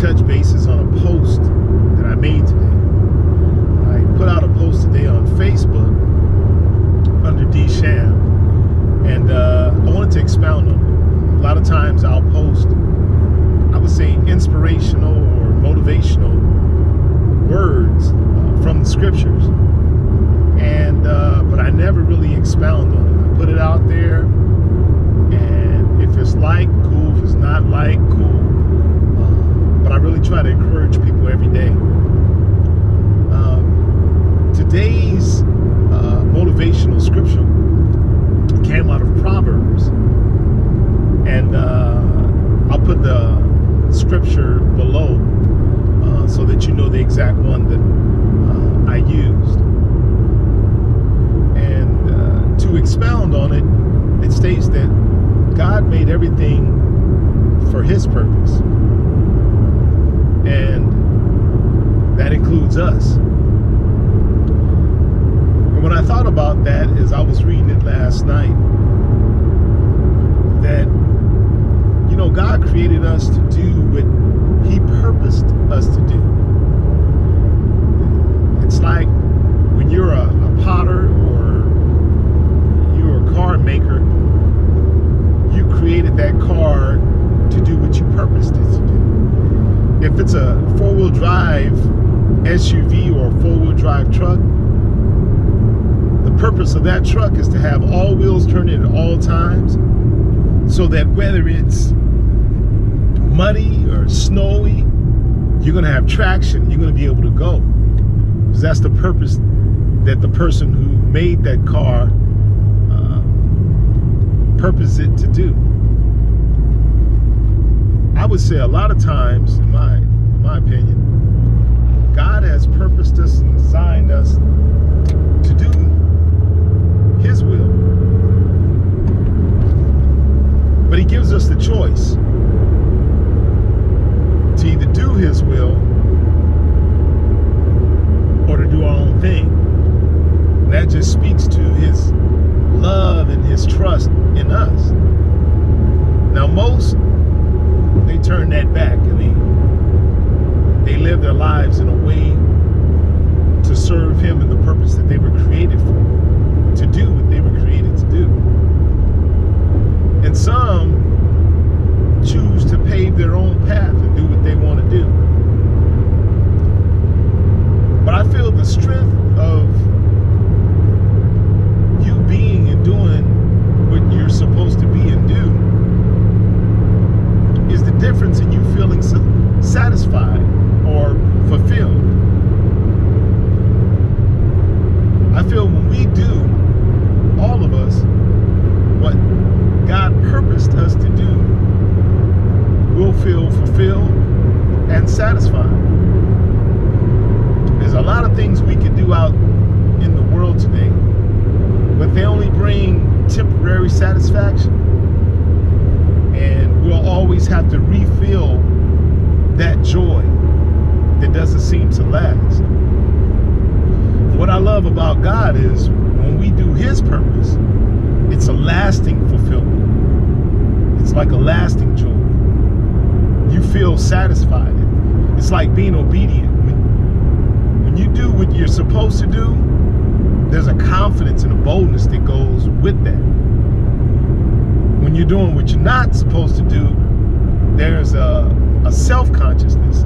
touch bases on a post that I made today. I put out a post today on Facebook under D Sham, and I wanted to expound on it. A lot of times I'll post, I would say, inspirational or motivational words from the scriptures, and but I never really expound on it. I put it out there, and if it's like, cool. If it's not like, cool. But I really try to encourage people every day. Today's motivational scripture came out of Proverbs, and I'll put the scripture below so that you know the exact one that I used. And to expound on it, it states that God made everything for His purpose, and that includes us. And when I thought about that as I was reading it last night, that, you know, God created us to do what He purposed us to do. It's like when you're a potter or you're a car maker, you created that car to do what you purposed it to do. If it's a four-wheel drive SUV or a four-wheel drive truck, the purpose of that truck is to have all wheels turning at all times, so that whether it's muddy or snowy, you're going to have traction. You're going to be able to go, because that's the purpose that the person who made that car purposed it to do. I would say a lot of times, in my opinion, God has purposed us and designed us to do His will, but He gives us the choice to either do His will or to do our own thing. And that just speaks to His love and His trust in us. Now, most, they turn that back, and they live their lives in a way to serve Him and the purpose that they were created for, to do what they were created to do. And some choose to pave their own path and do what they want to do. But I feel the strength of you being and doing what you're supposed to be and do is the difference in you feeling satisfied or fulfilled. I feel when we do, all of us, what God purposed us to do, we'll feel fulfilled and satisfied. There's a lot of things we can do out in the world today, but they only bring temporary satisfaction, and we'll always have to refill that joy that doesn't seem to last. What I love about God is when we do His purpose, it's a lasting fulfillment. It's like a lasting joy. You feel satisfied. It's like being obedient. When you do what you're supposed to do, there's a confidence and a boldness that goes with that. When you're doing what you're not supposed to do, there's a self-consciousness.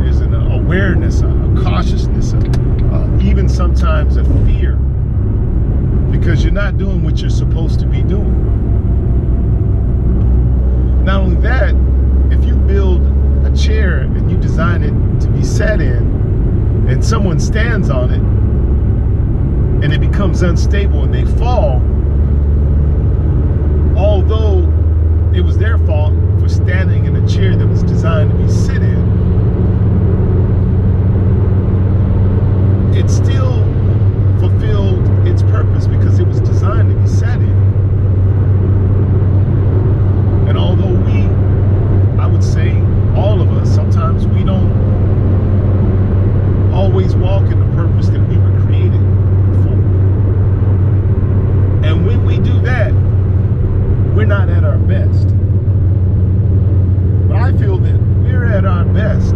There's an awareness, a cautiousness, even sometimes a fear, because you're not doing what you're supposed to be doing. Not only that, if you build a chair and you design it to be sat in, and someone stands on it and it becomes unstable and they fall, although it was their fault for standing in a chair that was designed to be sit in, it still fulfilled its purpose because it was designed to be sat in. And although I would say all of us, sometimes we don't always walk in the purpose that we were created for. And when we do that, we're not at our best. But I feel that we're we're at our best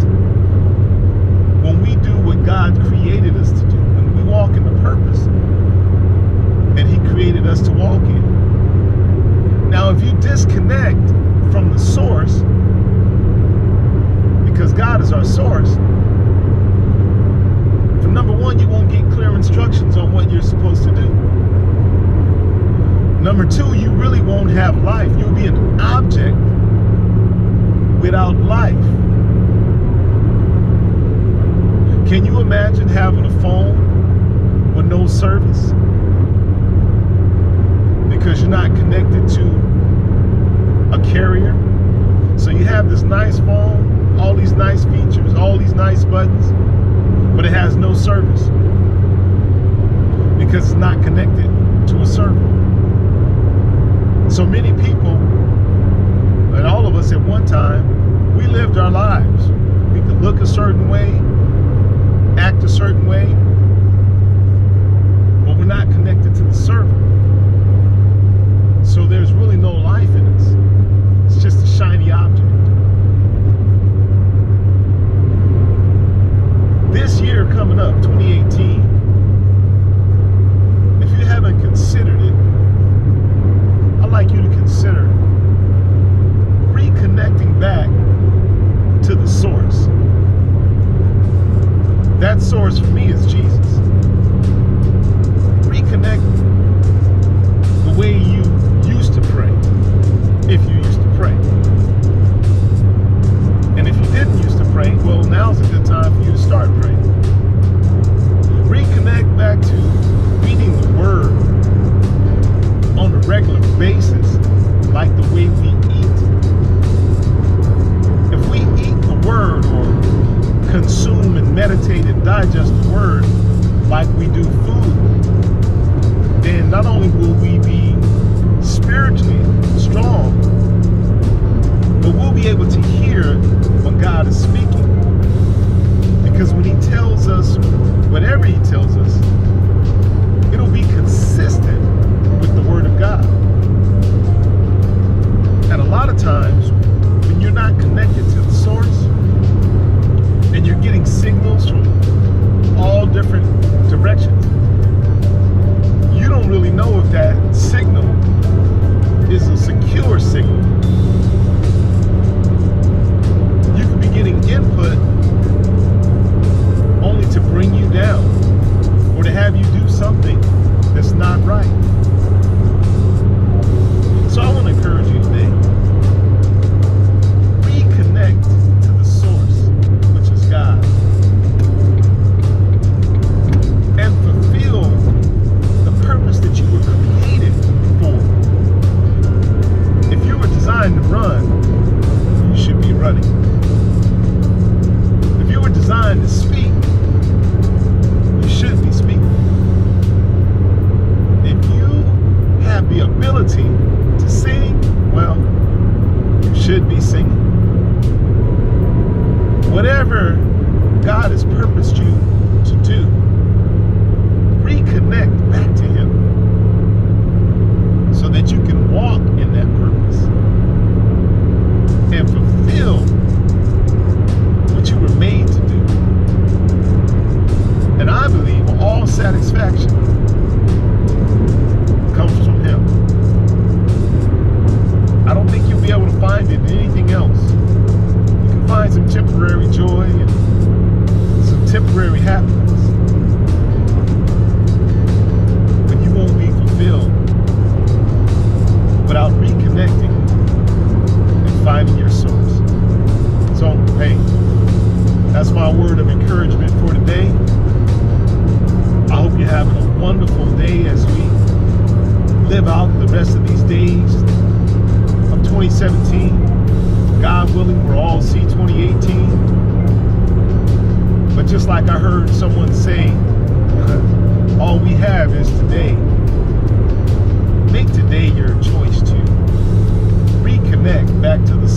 when we do what God created us to do, when we walk in the purpose that He created us to walk in. Now, if you disconnect from the source, because God is our source, for number one, you won't get clear instructions on what you're supposed to do. Number two, you really won't have life. You'll be an object without life. Can you imagine having a phone with no service? Because you're not connected to a carrier. So you have this nice phone, all these nice features, all these nice buttons, but it has no service because it's not connected to a server. So many people, and all of us at one time, we lived our lives. We could look a certain way, act a certain way, but we're not connected to the server. So there's really no life in us. It's just a shiny object. This year coming up, 2018, if you haven't considered it, I'd like you to consider reconnecting back to the source. That source for me is Jesus. Reconnect the way you used to pray, if you used to pray. And if you didn't used to pray, well, now's a good time for you to start praying. Reconnect back to reading the Word on a regular basis, like the way we eat. If we eat the Word or consume and meditate and digest the Word like we do food, then not only will we be spiritually strong, but we'll be able to hear when God is speaking. Because when He tells us, whatever He tells us, it'll be consistent with the Word of God. And a lot of times, when you're not connected to the source, and you're getting signals from all different directions, you don't really know if that signal is a secure signal. You could be getting input only to bring you down or to have you do something that's not right. So I want to encourage you today, reconnect to the source, which is God, and fulfill the purpose that you were created for. If you were designed to run, you should be running. If you were designed to speak, you should be speaking. If you have the ability to sing, well, you should be singing. Whatever God has purposed you to do, reconnect back to Him so that you can walk in that purpose and fulfill what you were made to do. And I believe all satisfaction comes from Him. I don't think you'll be able to find it in anything else. You can find some temporary joy and some temporary happiness, but you won't be fulfilled without reconnecting and finding your source. So, hey, that's my word of encouragement for today. I hope you're having a wonderful day as we live out the rest of these days of 2017. God willing, we'll all see 2018. But just like I heard someone say, all we have is today. Make today your choice to reconnect back to the